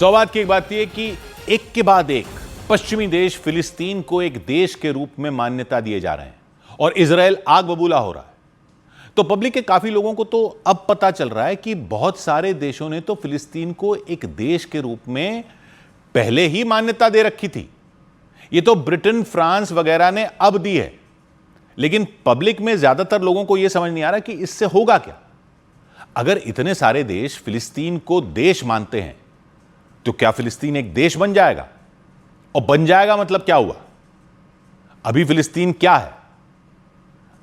सौवाद की एक बात यह कि एक के बाद एक पश्चिमी देश फिलिस्तीन को एक देश के रूप में मान्यता दिए जा रहे हैं और इजराइल आग बबूला हो रहा है। तो पब्लिक के काफी लोगों को तो अब पता चल रहा है कि बहुत सारे देशों ने तो फिलिस्तीन को एक देश के रूप में पहले ही मान्यता दे रखी थी। ये तो ब्रिटेन, फ्रांस वगैरह ने अब दी है, लेकिन पब्लिक में ज्यादातर लोगों को यह समझ नहीं आ रहा कि इससे होगा क्या। अगर इतने सारे देश फिलिस्तीन को देश मानते हैं तो क्या फिलिस्तीन एक देश बन जाएगा? और बन जाएगा मतलब क्या हुआ? अभी फिलिस्तीन क्या है?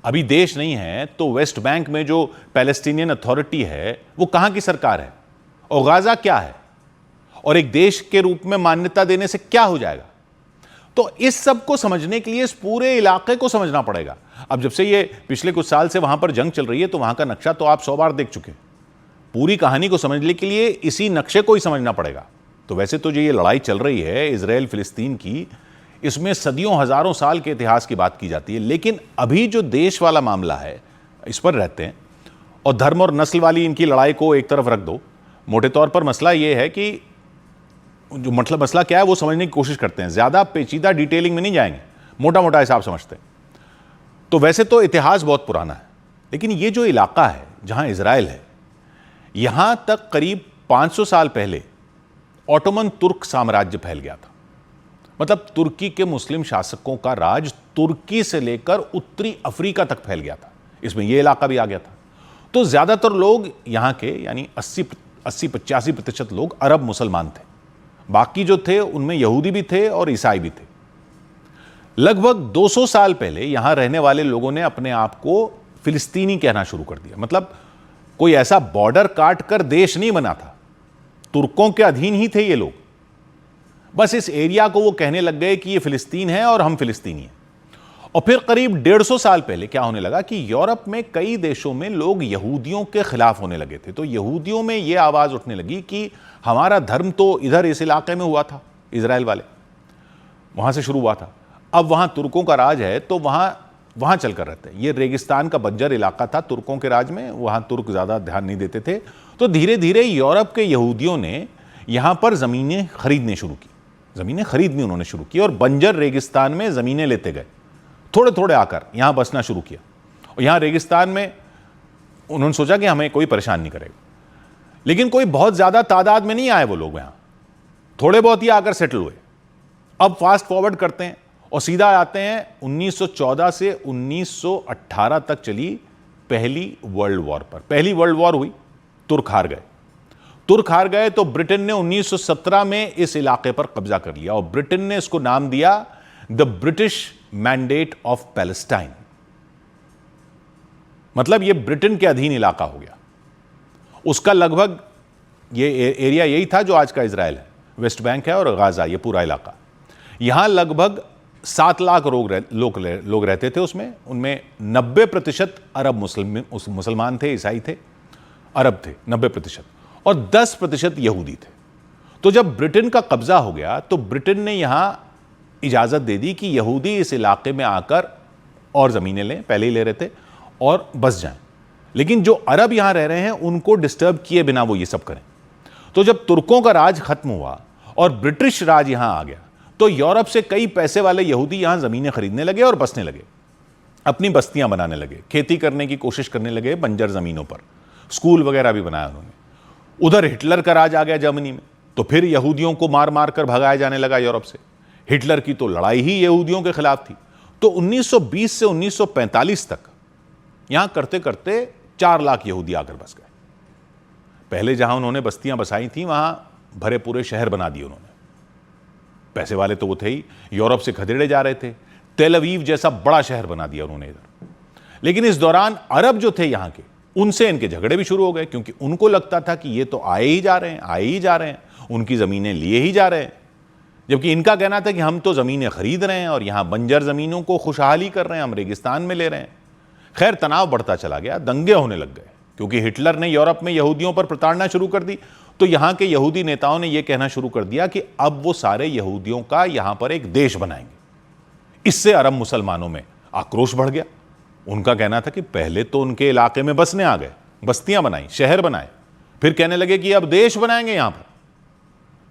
अभी देश नहीं है तो वेस्ट बैंक में जो पैलेस्टीनियन अथॉरिटी है वो कहां की सरकार है? और गाजा क्या है? और एक देश के रूप में मान्यता देने से क्या हो जाएगा? तो इस सब को समझने के लिए इस पूरे इलाके को समझना पड़ेगा। अब जब से ये पिछले कुछ साल से वहां पर जंग चल रही है तो वहां का नक्शा तो आप 100 बार देख चुके हैं। पूरी कहानी को समझने के लिए इसी नक्शे को ही समझना पड़ेगा। तो वैसे तो जो ये लड़ाई चल रही है इजराइल फिलिस्तीन की, इसमें सदियों हजारों साल के इतिहास की बात की जाती है, लेकिन अभी जो देश वाला मामला है इस पर रहते हैं। और धर्म और नस्ल वाली इनकी लड़ाई को एक तरफ रख दो। मोटे तौर पर मसला ये है कि जो मतलब मसला क्या है वो समझने की कोशिश करते हैं, ज्यादा पेचीदा डिटेलिंग में नहीं जाएंगे, मोटा मोटा हिसाब समझते हैं। तो वैसे तो इतिहास बहुत पुराना है, लेकिन ये जो इलाका है जहां इजराइल है, यहां तक करीब 500 साल पहले ऑटोमन तुर्क साम्राज्य फैल गया था। मतलब तुर्की के मुस्लिम शासकों का राज तुर्की से लेकर उत्तरी अफ्रीका तक फैल गया था, इसमें यह इलाका भी आ गया था। तो ज्यादातर लोग यहां के यानी 80-85% लोग अरब मुसलमान थे। बाकी जो थे उनमें यहूदी भी थे और ईसाई भी थे। लगभग 200 साल पहले यहां रहने वाले लोगों ने अपने आप को फिलिस्तीनी कहना शुरू कर दिया। मतलब कोई ऐसा बॉर्डर काट कर देश नहीं बना था, तुर्कों के अधीन ही थे ये लोग। बस इस एरिया को वो कहने लग गए कि ये फिलिस्तीन है और हम फिलिस्तीनी हैं। और फिर करीब 150 साल पहले क्या होने लगा कि यूरोप में कई देशों में लोग यहूदियों के खिलाफ होने लगे थे। तो यहूदियों में यह आवाज उठने लगी कि हमारा धर्म तो इधर इस इलाके में हुआ था, इजराइल वाले वहां से शुरू हुआ था, अब वहां तुर्कों का राज है तो वहां चलकर रहते हैं। ये रेगिस्तान का बंजर इलाका था तुर्कों के राज में, वहां तुर्क ज्यादा ध्यान नहीं देते थे। तो धीरे धीरे यूरोप के यहूदियों ने यहां पर जमीनें खरीदनी शुरू की, जमीनें खरीदनी उन्होंने शुरू की और बंजर रेगिस्तान में जमीनें लेते गए, थोड़े थोड़े आकर यहां बसना शुरू किया। और यहां रेगिस्तान में उन्होंने सोचा कि हमें कोई परेशान नहीं करेगा, लेकिन कोई बहुत ज्यादा तादाद में नहीं आए वो लोग, यहां थोड़े बहुत ही आकर सेटल हुए। अब फास्ट फॉरवर्ड करते हैं और सीधा आते हैं 1914 से 1918 तक चली पहली वर्ल्ड वॉर पर। पहली वर्ल्ड वॉर हुई, तुर्क हार गए तो ब्रिटेन ने 1917 में इस इलाके पर कब्जा कर लिया और ब्रिटेन ने इसको नाम दिया the British mandate of Palestine. मतलब यह ब्रिटेन के अधीन इलाका हो गया। उसका लगभग ये एरिया यही था जो आज का इजराइल है, वेस्ट बैंक है और गाजा, ये पूरा इलाका। यहां लगभग 7 लाख लोग रहते थे उसमें। उनमें 90% अरब मुसलमान थे, ईसाई थे, अरब थे 90%, और 10% यहूदी थे। तो जब ब्रिटेन का कब्जा हो गया तो ब्रिटेन ने यहां इजाजत दे दी कि यहूदी इस इलाके में आकर और जमीनें लें, पहले ही ले रहे थे, और बस जाएं। लेकिन जो अरब यहां रह रहे हैं उनको डिस्टर्ब किए बिना वो ये सब करें। तो जब तुर्कों का राज खत्म हुआ और ब्रिटिश राज यहां आ गया तो यूरोप से कई पैसे वाले यहूदी यहां जमीनें खरीदने लगे और बसने लगे, अपनी बस्तियां बनाने लगे, खेती करने की कोशिश करने लगे बंजर जमीनों पर। स्कूल वगैरह भी बनाया उन्होंने। उधर हिटलर का राज आ गया जर्मनी में, तो फिर यहूदियों को मार मार कर भगाया जाने लगा यूरोप से। हिटलर की तो लड़ाई ही यहूदियों के खिलाफ थी। तो 1920 से 1945 तक यहां करते करते 4 लाख यहूदी आकर बस गए। पहले जहां उन्होंने बस्तियां बसाई थी वहां भरे पूरे शहर बना दिए उन्होंने। पैसे वाले तो वो थे ही, यूरोप से खदेड़े जा रहे थे। तेल अवीव जैसा बड़ा शहर बना दिया उन्होंने इधर। लेकिन इस दौरान अरब जो थे यहां के, उनसे इनके झगड़े भी शुरू हो गए, क्योंकि उनको लगता था कि ये तो आए ही जा रहे हैं, उनकी जमीनें लिए ही जा रहे हैं। जबकि इनका कहना था कि हम तो जमीनें खरीद रहे हैं और यहां बंजर जमीनों को खुशहाली कर रहे हैं, हम रेगिस्तान में ले रहे हैं। खैर, तनाव बढ़ता चला गया, दंगे होने लग गए, क्योंकि हिटलर ने यूरोप में यहूदियों पर प्रताड़ना शुरू कर दी। तो यहां के यहूदी नेताओं ने यह कहना शुरू कर दिया कि अब वो सारे यहूदियों का यहां पर एक देश बनाएंगे। इससे अरब मुसलमानों में आक्रोश बढ़ गया। उनका कहना था कि पहले तो उनके इलाके में बसने आ गए, बस्तियां बनाई, शहर बनाए, फिर कहने लगे कि अब देश बनाएंगे यहां पर।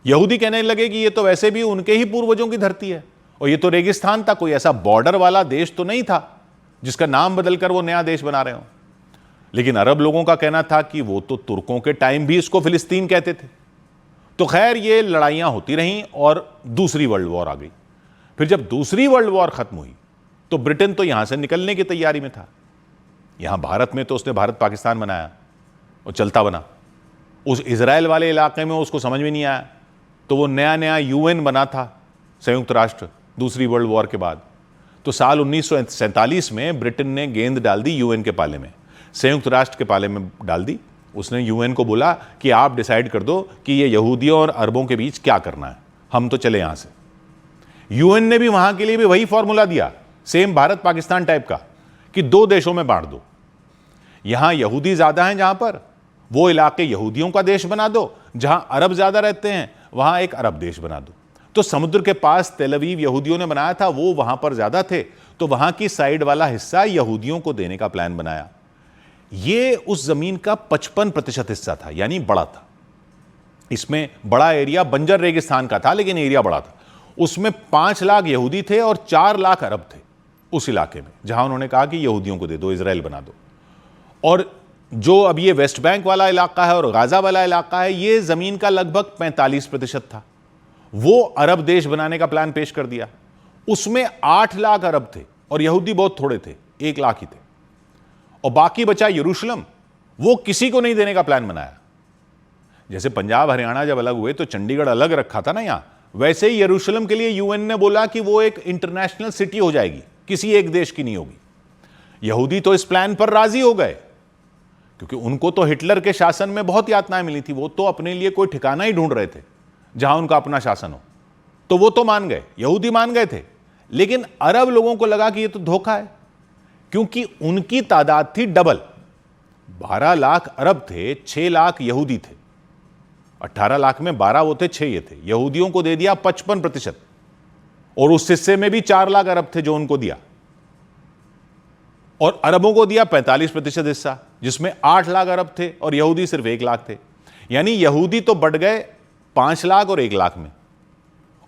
यहूदी कहने लगे कि ये तो वैसे भी उनके ही पूर्वजों की धरती है और ये तो रेगिस्तान था, कोई ऐसा बॉर्डर वाला देश तो नहीं था जिसका नाम बदलकर वो नया देश बना रहे हो। लेकिन अरब लोगों का कहना था कि वो तो तुर्कों के टाइम भी इसको फिलिस्तीन कहते थे। तो खैर ये लड़ाइयां होती रहीं और दूसरी वर्ल्ड वॉर आ गई। फिर जब दूसरी वर्ल्ड वॉर खत्म हुई तो ब्रिटेन तो यहां से निकलने की तैयारी में था। यहां भारत में तो उसने भारत पाकिस्तान बनाया और चलता बना। उस इजराइल वाले इलाके में उसको समझ में नहीं आया, तो वो नया नया यूएन बना था, संयुक्त राष्ट्र, दूसरी वर्ल्ड वॉर के बाद। तो साल 1947 में ब्रिटेन ने गेंद डाल दी यूएन के पाले में, संयुक्त राष्ट्र के पाले में डाल दी। उसने यूएन को बोला कि आप डिसाइड कर दो कि ये यहूदियों और अरबों के बीच क्या करना है, हम तो चले यहां से। यूएन ने भी वहां के लिए भी वही फॉर्मूला दिया, सेम भारत पाकिस्तान टाइप का, कि दो देशों में बांट दो। यहां यहूदी ज्यादा हैं जहां पर, वो इलाके यहूदियों का देश बना दो, जहां अरब ज्यादा रहते हैं वहां एक अरब देश बना दो। तो समुद्र के पास तेल अवीव यहूदियों ने बनाया था, वो वहां पर ज्यादा थे, तो वहां की साइड वाला हिस्सा यहूदियों को देने का प्लान बनाया। ये उस जमीन का 55% हिस्सा था, यानी बड़ा था। इसमें बड़ा एरिया बंजर रेगिस्तान का था, लेकिन एरिया बड़ा था। उसमें 5 लाख यहूदी थे और 4 लाख अरब थे उस इलाके में, जहां उन्होंने कहा कि यहूदियों को दे दो, इजराइल बना दो। और जो अब ये वेस्ट बैंक वाला इलाका है और गाजा वाला इलाका है, ये जमीन का लगभग 45% था। वो अरब देश बनाने का प्लान पेश कर दिया। उसमें 8 लाख अरब थे और यहूदी बहुत थोड़े थे, 1 लाख ही थे। और बाकी बचा यरूशलेम, वो किसी को नहीं देने का प्लान बनाया। जैसे पंजाब हरियाणा जब अलग हुए तो चंडीगढ़ अलग रखा था ना यहां, वैसे ही यरूशलेम के लिए यूएन ने बोला कि वो एक इंटरनेशनल सिटी हो जाएगी, किसी एक देश की नहीं होगी। यहूदी तो इस प्लान पर राजी हो गए, क्योंकि उनको तो हिटलर के शासन में बहुत यातनाएं मिली थी। वो तो अपने लिए कोई ठिकाना ही ढूंढ रहे थे जहां उनका अपना शासन हो, तो वो तो मान गए, यहूदी मान गए थे। लेकिन अरब लोगों को लगा कि ये तो धोखा है, क्योंकि उनकी तादाद थी डबल। 12 लाख अरब थे, 6 लाख यहूदी थे। 18 लाख में 12 वो थे, 6 ये थे। यहूदियों को दे दिया 55%, और उस हिस्से में भी 4 लाख अरब थे जो उनको दिया, और अरबों को दिया 45% हिस्सा, जिसमें 8 लाख अरब थे और यहूदी सिर्फ 1 लाख थे। यानी यहूदी तो बढ़ गए 5 लाख और 1 लाख में,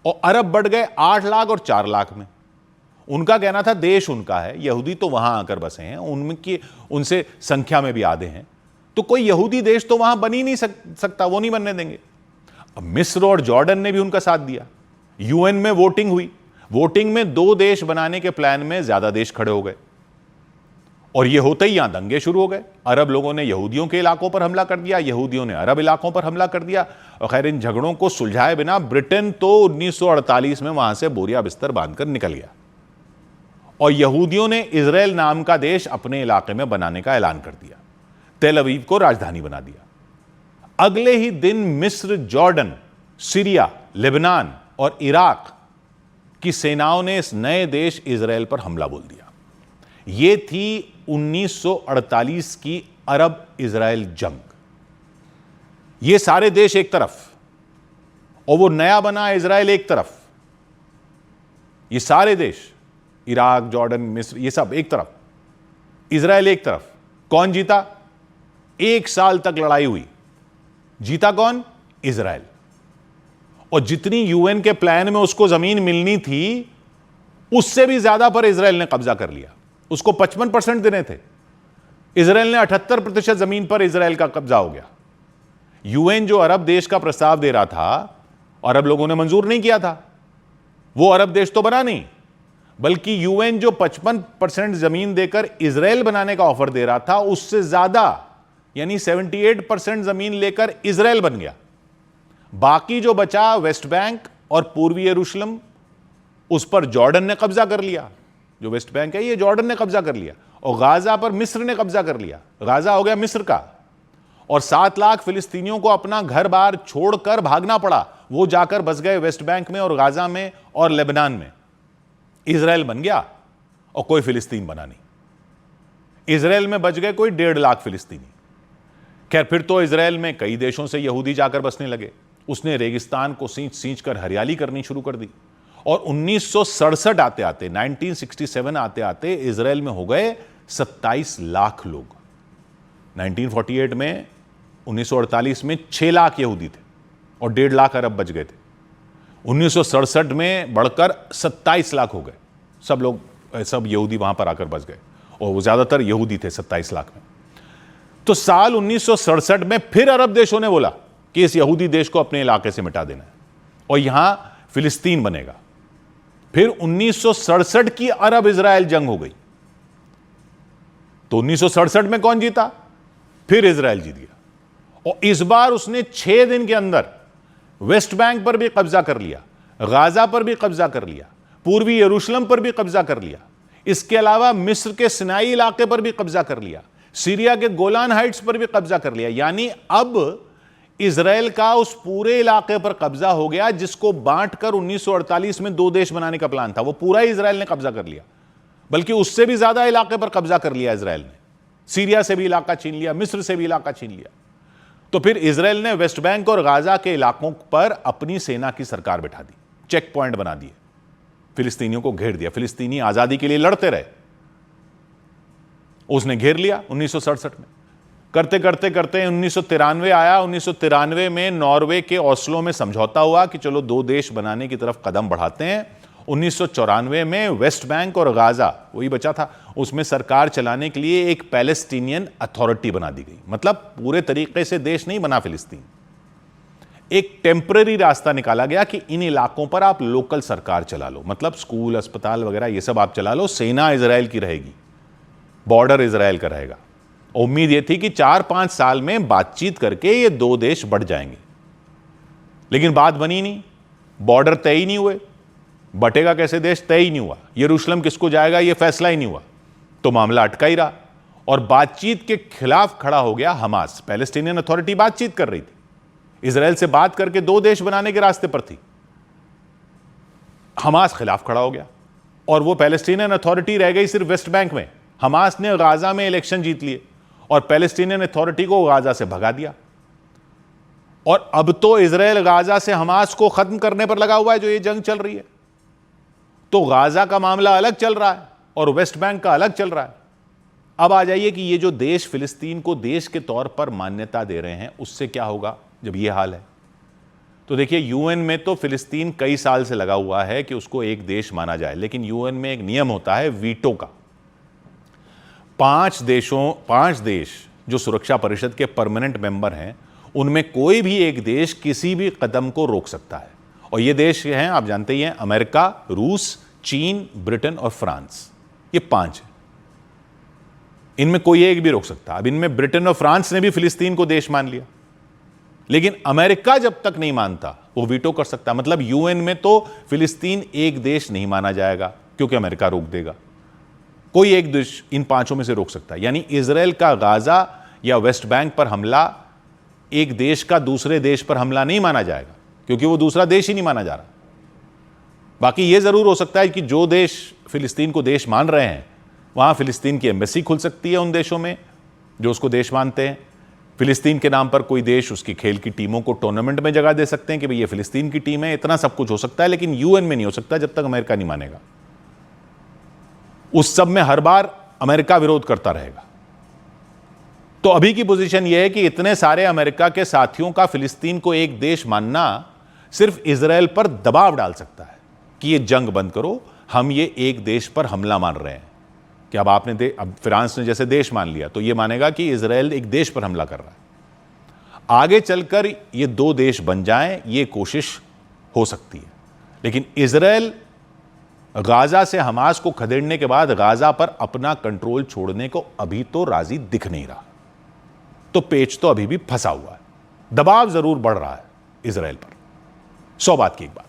और अरब बढ़ गए 8 लाख और 4 लाख में। उनका कहना था देश उनका है, यहूदी तो वहां आकर बसे हैं, उनकी उनसे संख्या में भी आधे हैं, तो कोई यहूदी देश तो वहां बन ही नहीं सकता, वो नहीं बनने देंगे। अब मिस्र और जॉर्डन ने भी उनका साथ दिया। यूएन में वोटिंग हुई, वोटिंग में 2 देश बनाने के प्लान में ज्यादा देश खड़े हो गए, और ये होते ही यहां दंगे शुरू हो गए। अरब लोगों ने यहूदियों के इलाकों पर हमला कर दिया, यहूदियों ने अरब इलाकों पर हमला कर दिया। और खैर इन झगड़ों को सुलझाए बिना ब्रिटेन तो 1948 में वहां से बोरिया बिस्तर बांधकर निकल गया, और यहूदियों ने इजराइल नाम का देश अपने इलाके में बनाने का ऐलान कर दिया, तेल अवीव को राजधानी बना दिया। अगले ही दिन मिस्र, जॉर्डन, सीरिया, लेबनान और इराक की सेनाओं ने इस नए देश इजराइल पर हमला बोल दिया। यह थी 1948 की अरब इजराइल जंग। ये सारे देश एक तरफ और वो नया बना इजराइल एक तरफ। ये सारे देश, इराक, जॉर्डन, मिस्र, ये सब एक तरफ, इजराइल एक तरफ। कौन जीता? 1 साल तक लड़ाई हुई, जीता कौन? इजराइल। और जितनी यूएन के प्लान में उसको जमीन मिलनी थी, उससे भी ज्यादा पर इजराइल ने कब्जा कर लिया। उसको 55% देने थे, इजराइल ने 78% जमीन पर इजराइल का कब्जा हो गया। यूएन जो अरब देश का प्रस्ताव दे रहा था, अरब लोगों ने मंजूर नहीं किया था। वो अरब देश तो बना नहीं, बल्कि यूएन जो 55% जमीन देकर इजराइल बनाने का ऑफर दे रहा था, उससे ज्यादा यानी 78% जमीन लेकर इजराइल बन गया। बाकी जो बचा वेस्ट बैंक और पूर्वी यरूशलेम, उस पर जॉर्डन ने कब्जा कर लिया। जो वेस्ट बैंक है ये जॉर्डन ने कब्जा कर लिया, और गाजा पर मिस्र ने कब्जा कर लिया। गाजा हो गया मिस्र का, और 7 लाख फिलिस्तीनियों को अपना घर बार छोड़कर भागना पड़ा। वो जाकर बस गए वेस्ट बैंक में और गाजा में और लेबनान में। इजराइल बन गया और कोई फिलिस्तीन बना नहीं। इजराइल में बच गए कोई 1.5 लाख फिलिस्तीनी। खैर फिर तो इजराइल में कई देशों से यहूदी जाकर बसने लगे। उसने रेगिस्तान को सींच सींच कर हरियाली करनी शुरू कर दी, और 1967 आते आते, 1967 आते आते इजराइल में हो गए 27 लाख लोग। 1948 में, 1948 में 6 लाख यहूदी थे, और 1.5 लाख अरब बच गए थे। 1967 में बढ़कर 27 लाख हो गए। सब यहूदी वहां पर आकर बस गए और वो ज्यादातर यहूदी थे 27 लाख में। तो साल 1967 में फिर अरब देशों ने बोला कि इस यहूदी देश को अपने इलाके से मिटा देना है और यहां फिलिस्तीन बनेगा। फिर 1967 की अरब इजराइल जंग हो गई। तो 1967 में कौन जीता? फिर इजराइल जीत गया और इस बार उसने 6 दिन के अंदर वेस्ट बैंक पर भी कब्जा कर लिया, गाजा पर भी कब्जा कर लिया, पूर्वी यरूशलेम पर भी कब्जा कर लिया। इसके अलावा मिस्र के सिनाई इलाके पर भी कब्जा कर लिया, सीरिया के गोलान हाइट्स पर भी कब्जा कर लिया। यानी अब इजराइल का उस पूरे इलाके पर कब्जा हो गया जिसको बांटकर 1948 में 2 देश बनाने का प्लान था, वो पूरा इजराइल ने कब्जा कर लिया। बल्कि उससे भी ज्यादा इलाके पर कब्जा कर लिया इजराइल ने। सीरिया से भी इलाका छीन लिया, मिस्र से भी इलाका छीन लिया। तो फिर इजराइल ने वेस्ट बैंक और गाजा के इलाकों पर अपनी सेना की सरकार बिठा दी, चेक पॉइंट बना दिए, फिलिस्तीनियों को घेर दिया। फिलिस्तीनी आजादी के लिए लड़ते रहे, उसने घेर लिया 1967 में। करते करते करते 1993 आया। 1993 में नॉर्वे के ओस्लो में समझौता हुआ कि चलो 2 देश बनाने की तरफ कदम बढ़ाते हैं। 1994 में वेस्ट बैंक और गाजा वही बचा था, उसमें सरकार चलाने के लिए एक पैलेस्टीनियन अथॉरिटी बना दी गई। मतलब पूरे तरीके से देश नहीं बना फिलिस्तीन, एक टेम्पररी रास्ता निकाला गया कि इन इलाकों पर आप लोकल सरकार चला लो, मतलब स्कूल, अस्पताल वगैरह ये सब आप चला लो, सेना इजराइल की रहेगी, बॉर्डर इजराइल का रहेगा। उम्मीद ये थी कि 4-5 साल में बातचीत करके ये 2 देश बढ़ जाएंगे, लेकिन बात बनी नहीं, बॉर्डर तय ही नहीं हुए, बटेगा कैसे देश तय ही नहीं हुआ, यरूशलेम किसको जाएगा ये फैसला ही नहीं हुआ, तो मामला अटका ही रहा। और बातचीत के खिलाफ खड़ा हो गया हमास। पैलेस्टीनियन अथॉरिटी बातचीत कर रही थी, इजराइल से बात करके 2 देश बनाने के रास्ते पर थी, हमास खिलाफ खड़ा हो गया और वो पैलेस्टीनियन अथॉरिटी रह गई सिर्फ वेस्ट बैंक में। हमास ने गाजा में इलेक्शन जीत लिए और पैलेस्टीनियन अथॉरिटी को गाजा से भगा दिया। और अब तो इजराइल गाजा से हमास को खत्म करने पर लगा हुआ है, जो ये जंग चल रही है। तो गाजा का मामला अलग चल रहा है और वेस्ट बैंक का अलग चल रहा है। अब आ जाइए कि ये जो देश फिलिस्तीन को देश के तौर पर मान्यता दे रहे हैं, उससे क्या होगा जब ये हाल है। तो देखिए, यूएन में तो फिलिस्तीन कई साल से लगा हुआ है कि उसको एक देश माना जाए, लेकिन यूएन में एक नियम होता है वीटो का। 5 देश जो सुरक्षा परिषद के परमानेंट मेंबर हैं, उनमें कोई भी एक देश किसी भी कदम को रोक सकता है। और ये देश हैं, आप जानते ही हैं, अमेरिका, रूस, चीन, ब्रिटेन और फ्रांस। ये 5 हैं, इनमें कोई एक भी रोक सकता। अब इनमें ब्रिटेन और फ्रांस ने भी फिलिस्तीन को देश मान लिया, लेकिन अमेरिका जब तक नहीं मानता वो वीटो कर सकता। मतलब यूएन में तो फिलिस्तीन एक देश नहीं माना जाएगा क्योंकि अमेरिका रोक देगा। कोई एक देश इन 5 में से रोक सकता है। यानी इजराइल का गाजा या वेस्ट बैंक पर हमला एक देश का दूसरे देश पर हमला नहीं माना जाएगा, क्योंकि वो दूसरा देश ही नहीं माना जा रहा। बाकी ये जरूर हो सकता है कि जो देश फिलिस्तीन को देश मान रहे हैं, वहां फिलिस्तीन की एम्बेसी खुल सकती है उन देशों में जो उसको देश मानते हैं। फिलिस्तीन के नाम पर कोई देश उसकी खेल की टीमों को टूर्नामेंट में जगह दे सकते हैं कि भाई ये फिलिस्तीन की टीम है। इतना सब कुछ हो सकता है, लेकिन यूएन में नहीं हो सकता जब तक अमेरिका नहीं मानेगा। उस सब में हर बार अमेरिका विरोध करता रहेगा। तो अभी की पोजीशन यह है कि इतने सारे अमेरिका के साथियों का फिलिस्तीन को एक देश मानना सिर्फ इजराइल पर दबाव डाल सकता है कि ये जंग बंद करो, हम ये एक देश पर हमला मान रहे हैं। कि अब अब फ्रांस ने जैसे देश मान लिया तो ये मानेगा कि इजराइल एक देश पर हमला कर रहा है। आगे चलकर ये 2 देश बन जाएं, ये कोशिश हो सकती है, लेकिन इजराइल गाजा से हमास को खदेड़ने के बाद गाजा पर अपना कंट्रोल छोड़ने को अभी तो राजी दिख नहीं रहा। तो पेच तो अभी भी फंसा हुआ है, दबाव जरूर बढ़ रहा है इजराइल पर। 100 बात की एक बात।